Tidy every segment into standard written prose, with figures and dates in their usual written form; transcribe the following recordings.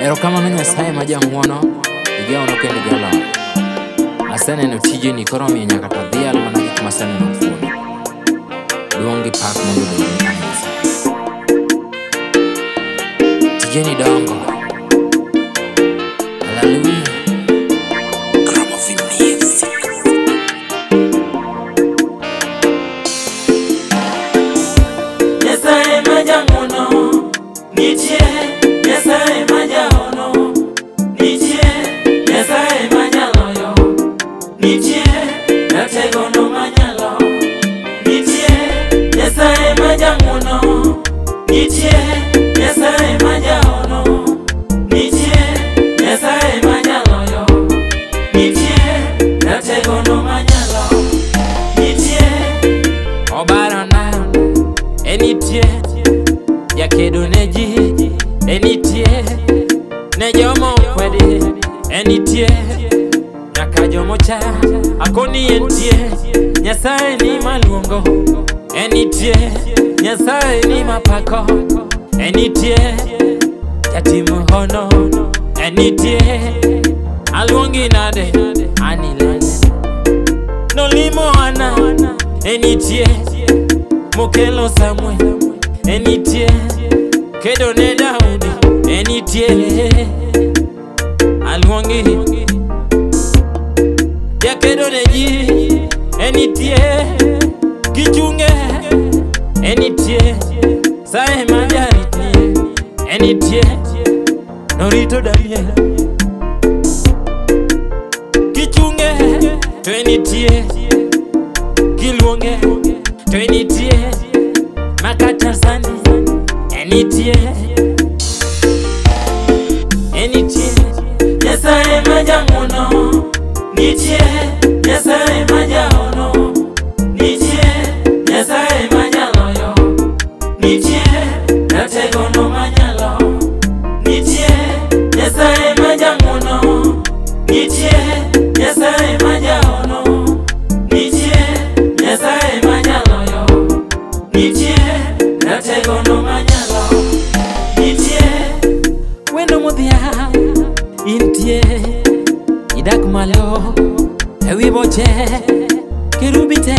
Erokamano Nyasaye ma jang'wono, igawno kendo jalony. Aseneno tijeni koro miyo nyaka to dhial mana gik maseneno kuome. Duong' gi pak mondo obedni kanisa. Tijeni dongo. Hallelujah. Nyasaye ma jang'wono nitie, Nyasaye ma jahono nitie, Nyasaye ma jaloyo nitie, jategono ma nyalo nitie, Nyasaye ma jang'wono nitie, Nyasaye ma jahono nitie, Nyasaye ma jaloyo nitie, jategono ma nyalo nitie. Obarona enitie, jakedo ne ji enitie, ne jomo kwede enitie, nyaka jomo cha akoni entie. Nyasaye ni maluongo enitie, Nyasaye ni mapako enitie, jatimo hono enitie. Aluongi nade anilene nolimo ana enitie, mokelo Samuel enitie, kedo ne Daudi enitie. Aluongi jakedo ne ji enitie, gichunge enitie, Sae ma jaritni enitie, norito Daniel gichunge to enitie, giluonge to enitie, makata sani enitie, enitie. Nyasaye ma jang'wono nitie, Nyasaye ma jahono nitie, Nyasaye ma jaloyo nitie, jategono ma nyalo nitie, Nyasaye ma jang'wono nitie, Nyasaye ma jahono nitie, Nyasaye ma jaloyo nitie, jategono ma nyalo nitie. Wendo modhia intie, idak malo ewi boche, kerubi te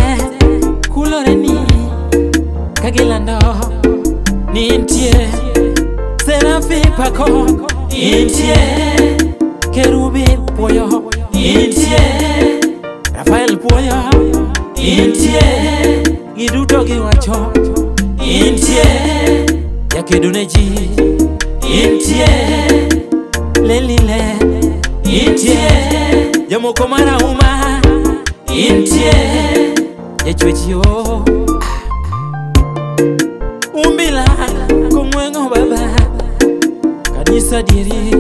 kulore ni kagilando ni intie, serafi pako intie, kerubi puoyo intie, Rafael puoyo intie, giduto giwacho intie, jakedo ne ji intie, lelile intie, jamoko marahuma intie, jachwechio umbila komwengo baba, kanisa diri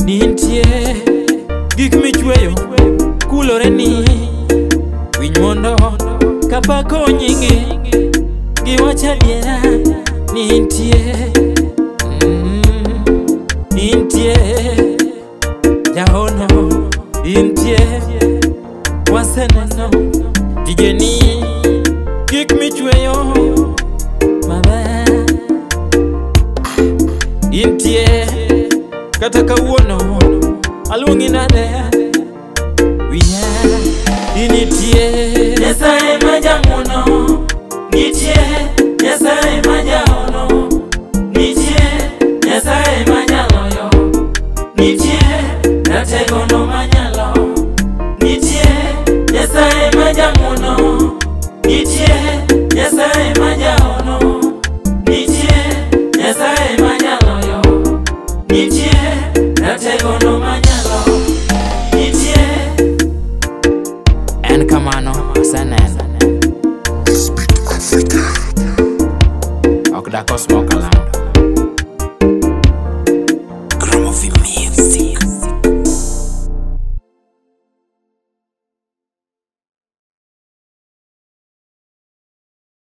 ni intie, gik michweyo kulore ni winy mondo kapako nyingi, giwacha diera ni intie, intie, jahono intie, waseneno tijeni gik michweyo maber intie, kata kawuono aluongi nade wiya initie. Nyasaye ma jang'wono nitie, Nyasaye ma jahono nitie, Nyasaye ma jaloyo nitie, jategono ma nyalo nitie, Nyasaye ma jang'wono nitie, Nyasaye ma jahono nitie, Nyasaye ma jaloyo nitie, jategono ma nyalo nitie. En kamano aseneno ok dakos